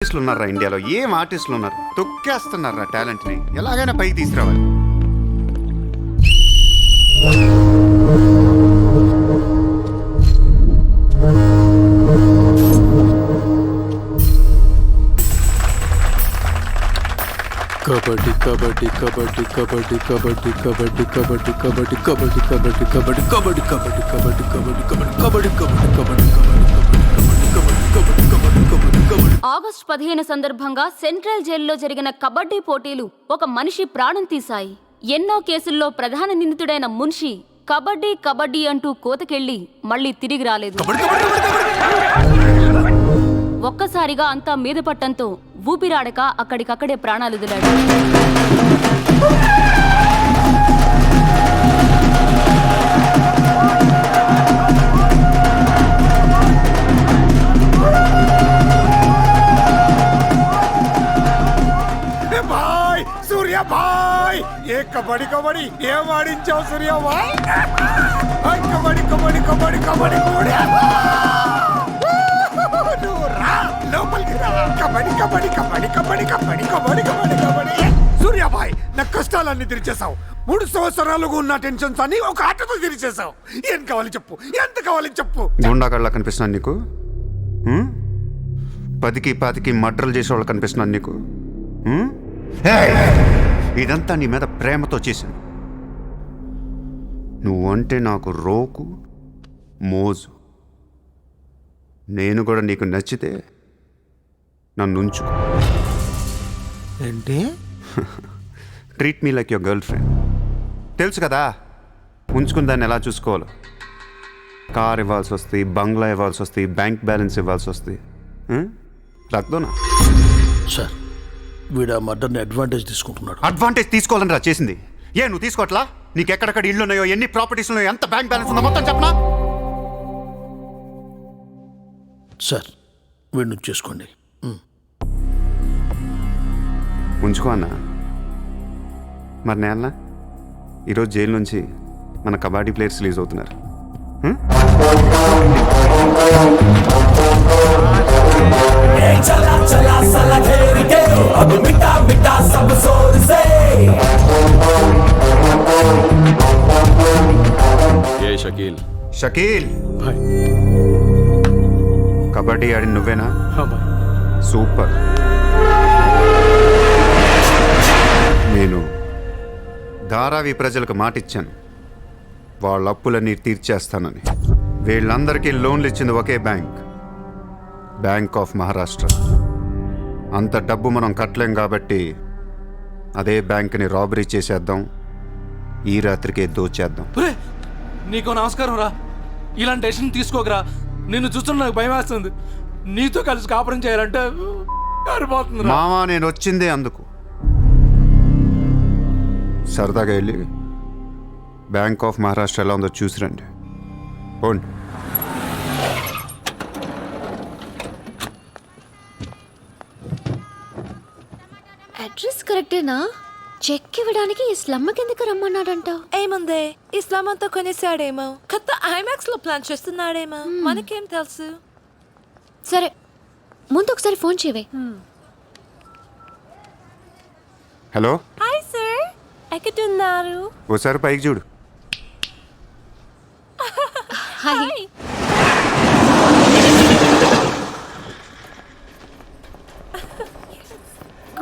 ఆర్టిస్టులు ఉన్నారా ఇండియాలో? ఏం ఆర్టిస్టులు ఉన్నారు? తొక్కేస్తున్నారా టాలెంట్ని? ఎలాగైనా పైకి తీసుకురావాలి. కబడ్డీ కబడ్డీ కబడ్డీ కబడ్డీ కబడ్డీ కబడ్డీ కబడ్డీ కబడ్డీ కబడ్డీ కబడ్డీ కబడ్డీ కబడ్డీ కబడ్డీ కబడ్డీ కబడ్డీ కబడ్డీ కబడ్డీ కబడ్డీ ఆగస్టు 15 సందర్భంగా సెంట్రల్ జైల్లో జరిగిన కబడ్డీ పోటీలు ఒక మనిషి ప్రాణం తీశాయి. ఎన్నో కేసుల్లో ప్రధాన నిందితుడైన మున్షి కబడ్డీ కబడ్డీ అంటూ కోతకెళ్లి మళ్లీ తిరిగి రాలేదు. ఒక్కసారిగా అంతా మీద పట్టంతో ఊపిరాడక అక్కడికక్కడే ప్రాణాలుదిలాడు. సూర్య భాయ్, ఏ కబడ్డీ కబడ్డీ ఏం ఆడించావు సూర్య భాయ్? కబడ్డీ కబడ్డీ కబడ్డీ కబడ్డీ లోపలికి రా. కబడ్డీ కబడ్డీ కబడ్డీ కబడ్డీ కబడ్డీ కబడ్డీ కబడ్డీ కబడ్డీ. సూర్య భాయ్, నా కష్టాలన్నీ తీర్చేసావు. 3 సంవత్సరాలుగా ఉన్న టెన్షన్స్ అన్ని ఒక ఆటతో తీర్చేసావు. ఏం కావాలి చెప్పు, ఎంత కావాలి చెప్పు. గుండాగళ్ళ కనిపిస్తున్నాను నీకు? 10కి 20కి మర్డర్లు చేసేవాళ్ళు కనిపిస్తున్నాను నీకు? ఇదంతా నీ మీద ప్రేమతో చేశాను. నువ్వంటే నాకు రోకు మోజు. నేను కూడా నీకు నచ్చితే నన్ను ఉంచుకో. ఏంటి? Treat me like your girl friend. తెలుసు కదా ఉంచుకుని దాన్ని ఎలా చూసుకోవాలో. కార్ ఇవ్వాల్సి వస్తుంది, బంగ్లా ఇవ్వాల్సి వస్తుంది, బ్యాంక్ బ్యాలెన్స్ ఇవ్వాల్సి వస్తుంది. రక్తోనా సార్, వీడు ఆ మర్డర్ని అడ్వాంటేజ్ తీసుకుంటున్నాడు. అడ్వాంటేజ్ తీసుకోవాలని రా చేసింది. నువ్వు తీసుకోవట్లా? నీకు ఎక్కడెక్కడ ఇళ్ళు ఉన్నాయో, ఎన్ని ప్రాపర్టీస్ ఉన్నాయో, ఎంత బ్యాంక్ బ్యాలెన్స్ ఉందో మొత్తం చెప్పనా? సార్, వీడిని చేసుకోండి. ఉంచుకో అన్నా. మరి నేనా ఈరోజు జైలు నుంచి మన కబడ్డీ ప్లేయర్స్ రిలీజ్ అవుతున్నారు. షకీల్, కబడ్డీ ఆడి నువ్వేనా? సూపర్. నేను ధారావి ప్రజలకు మాటిచ్చాను, వాళ్ళ అప్పులన్నీ తీర్చేస్తానని. వీళ్ళందరికీ లోన్లు ఇచ్చింది ఒకే బ్యాంక్, బ్యాంక్ ఆఫ్ మహారాష్ట్ర. అంత డబ్బు మనం కట్టలేం కాబట్టి అదే బ్యాంక్ని రాబరీ చేసేద్దాం, ఈ రాత్రికే దోచేద్దాం. నీకు నమస్కారం రా. ఇలాంటి డెసిషన్ తీసుకోకరా. నిన్ను చూస్తున్న నాకు భయం వేస్తుంది. నీతో కలిసి కాపురం చేయాలంటే కారిపోతుంది. మామా, నేను వచ్చిందే అందుకు. సరదాగా వెళ్ళి బ్యాంక్ ఆఫ్ మహారాష్ట్ర ఎలా ఉందో చూసిరండి. పోండి. అడ్రస్ కరెక్టేనా? చెక్ ఇవ్వడానికి ఈ స్లమ్ కిందకి రమ్మన్నాడంటావు. ఏముందే, ఈ స్లమ్ అంతా కొనేసాడేమో, కొత్త ఐమాక్స్ లో ప్లాన్ చేస్తున్నాడేమో, మనకేం తెలుసు. సరే, ముందు ఒకసారి ఫోన్ చేయవే. హలో. హాయ్ సార్, ఎక్కడున్నారు? ఓసారి పైకి చూడు. Hi.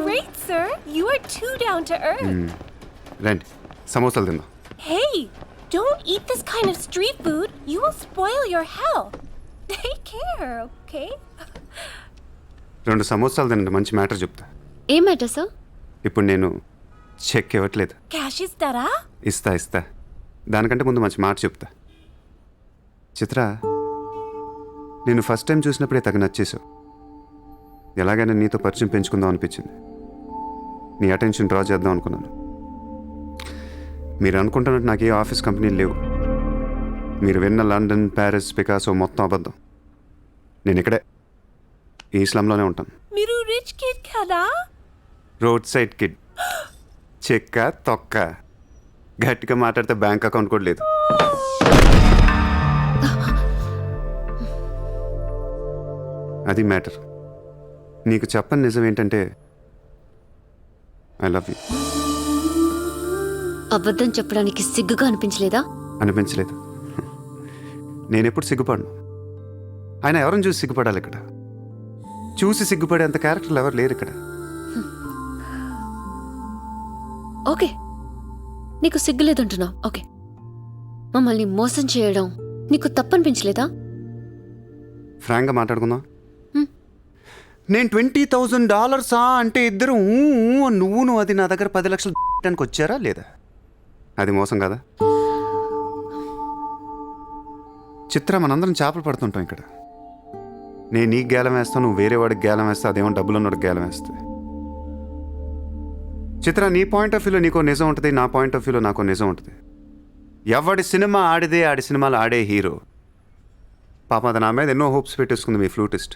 Great sir, you are too down to earth. రండి, సమోసాలు తిందాం. Hey, don't eat this kind of street food. You will spoil your health. Take care, okay? 2 సమోసాలు తినండి, మంచి మ్యాటర్ చెప్తా. ఏం మ్యాటర్ సార్? ఇప్పుడు నేను చెక్ ఇవ్వట్లేదు. Cash ఇస్తారా? ఇస్తా. దానికంటే ముందు మంచి మాట చెప్తా. చిత్ర, నేను ఫస్ట్ టైం చూసినప్పుడే తగ్గ నచ్చేసావు. ఎలాగైనా నీతో పరిచయం పెంచుకుందాం అనిపించింది. నీ అటెన్షన్ డ్రా చేద్దాం అనుకున్నాను. మీరు అనుకుంటున్నట్టు నాకు ఏ ఆఫీస్ కంపెనీలు లేవు. మీరు విన్న లండన్, ప్యారిస్, పికాసో మొత్తం అబద్ధం. నేను ఇక్కడే ఈ స్లమ్లోనే ఉంటాను. మీరు రిచ్ కిడ్ కదా? Road side kid. చెక్క తొక్క. గట్టిగా మాట్లాడితే బ్యాంక్ అకౌంట్ కూడా లేదు. అది మ్యాటర్. నీకు చెప్పని నిజం ఏంటంటే ఐ లవ్ యూ. అబద్ధం చెప్పడానికి సిగ్గుగా అనిపించలేదా? అనిపించలేదు. నేనెప్పుడు సిగ్గుపడను. ఆయన ఎవరిని చూసి సిగ్గుపడాలి ఇక్కడ? చూసి సిగ్గుపడేంత క్యారెక్టర్లు ఎవరు లేరు ఇక్కడ. ఓకే, నీకు సిగ్గులేదంటున్నావు. ఓకే, మమ్మల్ని మోసం చేయడం నీకు తప్పనిపించలేదా? ఫ్రాంక్గా మాట్లాడుకుందాం. నేను $20,000 అంటే ఇద్దరు నువ్వు అది నా దగ్గర 10 లక్షలు పెట్టడానికి వచ్చారా లేదా? అది మోసం కదా. చిత్ర, మనందరం చేపలు పడుతుంటాం ఇక్కడ. నేను నీకు గేలం వేస్తాను, నువ్వు వేరే వాడికి గేలం వేస్తా, అదేమో డబ్బులు ఉన్నవాడికి గేలం వేస్తుంది. చిత్ర, నీ పాయింట్ ఆఫ్ వ్యూలో నీకో నిజం ఉంటుంది, నా పాయింట్ ఆఫ్ వ్యూలో నాకో నిజం ఉంటుంది. ఎవడి సినిమా ఆడిదే ఆడి సినిమాలు ఆడే హీరో. పాపం అది నా మీద ఎన్నో హోప్స్ పెట్టేసుకుంది మీ ఫ్లూటిస్ట్.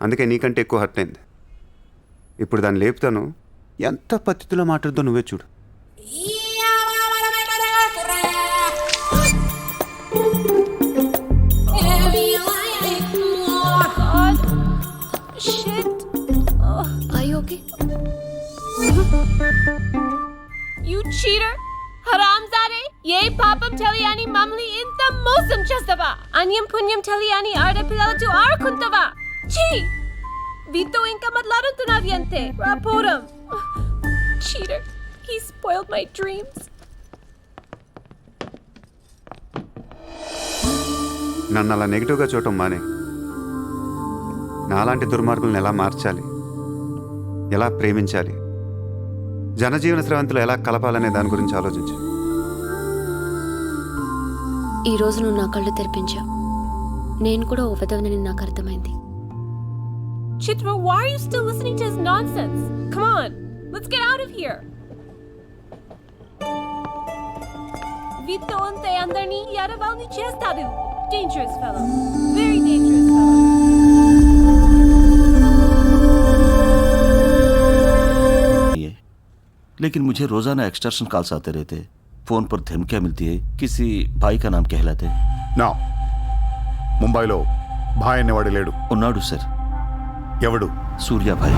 అందుకే నీకంటే ఎక్కువ హర్ట్ అయింది. ఇప్పుడు దాన్ని లేపుతాను, ఎంత పద్ధతిలో మాట్లాడుతో నువ్వే చూడు. Shit. I okay? You cheater! Haramzade! Ye papam teliyani mamli inta mosam chestava! Anyam punyam teliyani aadapillalato aarukuntava! Chee! Vito inka matladutunavyante! Raporam! Cheater! He spoiled my dreams! నన్ను అలా నెగిటివ్గా చూడటం మానే. నాలాంటి దుర్మార్గులను ఎలా మార్చాలి, ఎలా ప్రేమించాలి, జనజీవన స్రవంతులు ఎలా కలపాలనే దాని గురించి ఆలోచించు. ఈ రోజు నువ్వు నా కళ్ళు తెరిపించావు. నేను కూడా ఓ విధవనని నాకు అర్థమైంది. Chitra, why are you still listening to his nonsense? Come on, let's get out of here! Vito ante andarni yaravalni chestadu. Dangerous fellow. Very dangerous fellow. लेकिन मुझे रोजाना एक्सटर्शन कॉल्स आते रहते, फोन पर धमकियां मिलती है, किसी भाई का नाम कहलाते. నా ముంబైలో భాయ్ అనేవాడు లేడు. उन्नाडु सर. ఎవడు? सूर्या भाई.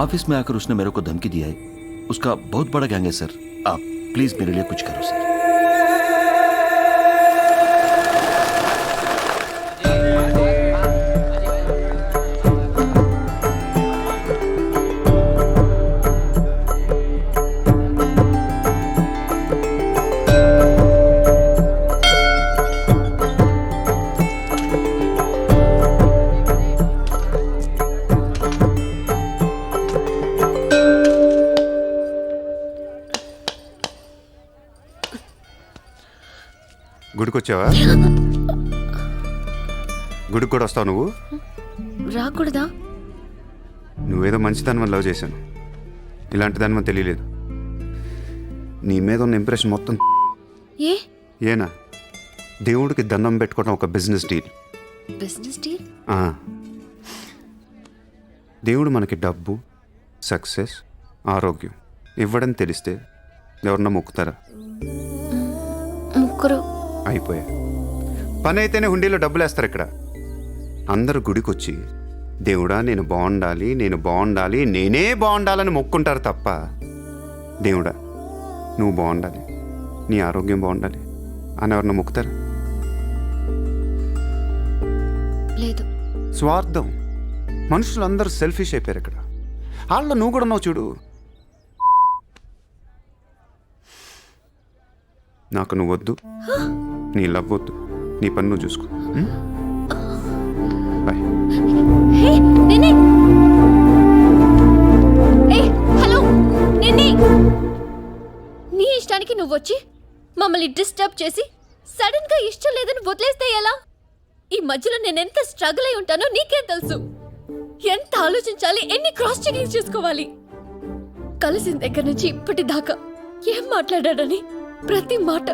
ऑफिस में आकर उसने मेरे को धमकी दिया है. उसका बहुत बड़ा गैंग है सर. आप प्लीज मेरे लिए कुछ करो सर. గుడికొచ్చావా? గుడికి కూడా వస్తావు నువ్వు? రాకూడదా? నువ్వేదో మంచిదాన్ని లవ్ చేశాను, ఇలాంటి దాన్ని మనం తెలియలేదు. నీ మీద ఉన్న ఇంప్రెషన్ మొత్తం ఏనా? దేవుడికి దండం పెట్టుకోవడం ఒక బిజినెస్ డీల్. Business deal? దేవుడు మనకి డబ్బు, సక్సెస్, ఆరోగ్యం ఇవ్వడం తెలిస్తే ఎవరన్నా మొక్కుతారా? ముగ్గురు అయిపోయా. పని అయితేనే హుండీలో డబ్బులు వేస్తారు. ఇక్కడ అందరూ గుడికొచ్చి దేవుడా నేను బాగుండాలి, నేను బాగుండాలి, నేనే బాగుండాలని మొక్కుంటారు తప్ప దేవుడా నువ్వు బాగుండాలి, నీ ఆరోగ్యం బాగుండాలి అని ఎవరన్నా మొక్కుతారు? లేదు. స్వార్థం. మనుషులందరూ సెల్ఫిష్ అయిపోయారు ఇక్కడ. వాళ్ళ నువ్వు కూడా ఉన్నావు చూడు. నాకు నువ్వు వద్దు, నీ లవ్ వద్దు, నీ పని నువ్వు చూసుకో. బాయ్. హలో నిన్ని, నీ ఇష్టానికి నువ్వు వచ్చి మమ్మల్ని డిస్టర్బ్ చేసి సడన్ గా ఇష్టం లేదని వదిలేస్తే ఎలా? ఈ మధ్యలో నేనెంత స్ట్రగుల్ అయి ఉంటానో నీకేం తెలుసు. ఎంత ఆలోచించాలి, ఎన్ని క్రాస్ చెకింగ్ చేసుకోవాలి. కలిసిన దగ్గర నుంచి ఇప్పటిదాకా ఏం మాట్లాడాడని ప్రతి మాట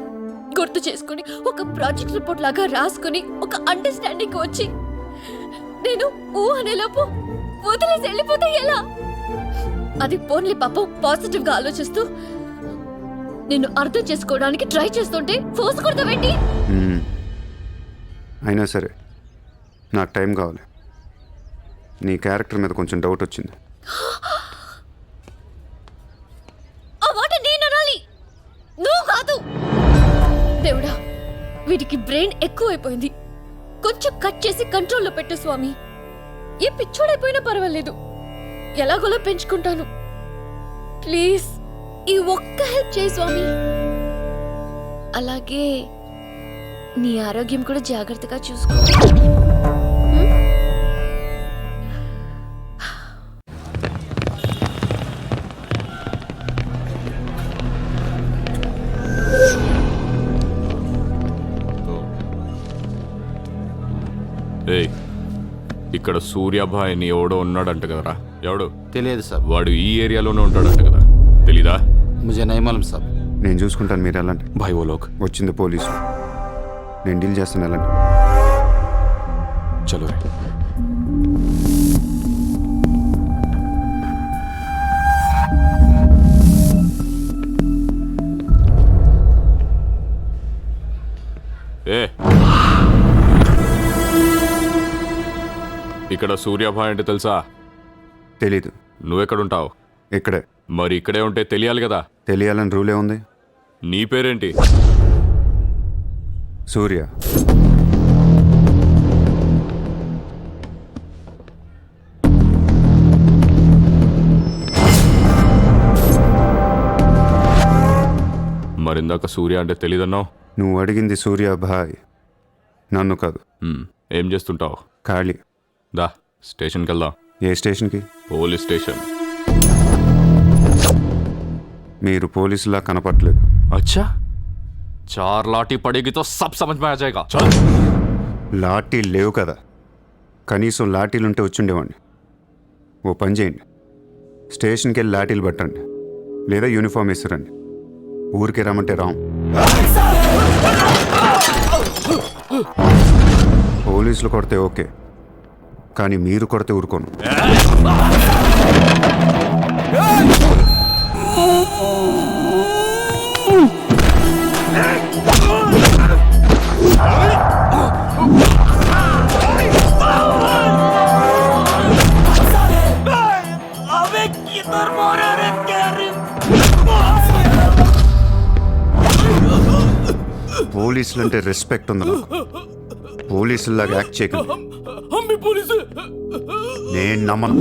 గుర్తు చేసుకుని ఒక ప్రాజెక్ట్ రిపోర్ట్ లాగా రాసుకుని ఒక అండర్స్టాండింగ్ వచ్చి నేను ఊ అనేలోపు వదిలేసి వెళ్ళిపోతే ఎలా? అది పోన్లీ పాపం పాజిటివ్ గా ఆలోచిస్తూ నిన్ను అర్థం చేసుకోవడానికి ట్రై చేస్తుంటే ఫోర్స్ కొడతావేంటి? అయినా సరే నాకు టైం కావాలి. నీ క్యారెక్టర్ మీద కొంచెం డౌట్ వచ్చింది. ఆ మాట నేను అనాలి, నువ్వు కాదు. దేవుడా, వీడికి బ్రెయిన్ ఎక్కువైపోయింది. కొంచెం కట్ చేసి కంట్రోల్లో పెట్టు స్వామి. ఏ పిచ్చోడైపోయినా పర్వాలేదు, ఎలాగోలా పెంచుకుంటాను. ప్లీజ్ ఈ ఒక్క హెల్ప్ చేయి స్వామి. అలాగే నీ ఆరోగ్యం కూడా జాగ్రత్తగా చూసుకో. ఏయ్, ఇక్కడ సూర్యాభాయ్ అని ఎవడో ఉన్నాడంట కదరా? ఎవడు? తెలియదు సార్. వాడు ఈ ఏరియాలోనే ఉంటాడంట కదా, తెలీదా? मुझे नहीं मालूम साहब. నేను చూసుకుంటాను, మీరు వెళ్ళండి. భాయ్ ఓ లోక్ వచ్చింది పోలీసు, నేను డీల్ చేస్తాను, వెళ్ళండి. చలో రే. ఏ, ఇక్కడ సూర్యాభాయ్ అంటే తెలుసా? తెలీదు. నువ్వెక్కడుంటావు? ఇక్కడే. మరి ఇక్కడే ఉంటే తెలియాలి కదా. తెలియాలని రూలే ఉంది. నీ పేరేంటి? సూర్య. మరిందాక సూర్య అంటే తెలీదన్నావు. నువ్వు అడిగింది సూర్యాభాయ్, నన్ను కాదు. ఏం చేస్తుంటావు? ఖాళీ. దా స్టేషన్కి వెళ్దాం. ఏ స్టేషన్కి? Police station. మీరు పోలీసులా కనపట్లేదు. अच्छा, 4 लाठी पड़ेगी तो सब समझ में आ जाएगा. चल. లాఠీలు లేవు కదా, కనీసం లాఠీలుంటే వచ్చుండేవాడిని. ఓ పని చేయండి, స్టేషన్కి వెళ్ళి లాఠీలు పట్టండి, లేదా యూనిఫామ్ వేసిరండి. ఊరికి రమ్మంటే రాం. పోలీసులు కొడితే ఓకే, కానీ మీరు కొడితే ఊరుకోను. పోలీసులు అంటే రెస్పెక్ట్ ఉంది నాకు. పోలీసులాగా యాక్ట్ చేయకండి. हम भी पुलिस है. నేను నమ్మను.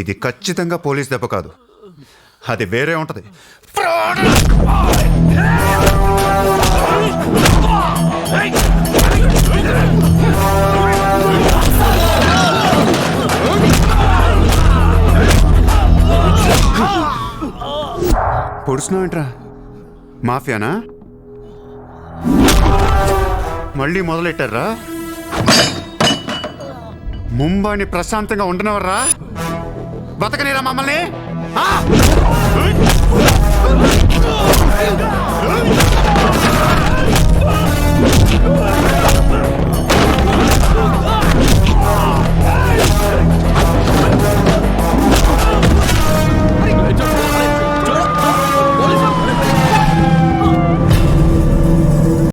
ఇది ఖచ్చితంగా పోలీస్ దెబ్బ కాదు, అది వేరే ఉంటది. పొడుస్తున్నావు ఏంట్రా? మాఫియానా? మళ్ళీ మొదలెట్టారా? ముంబైని ప్రశాంతంగా ఉండనవర్రా? బతకనేరా మమ్మల్ని?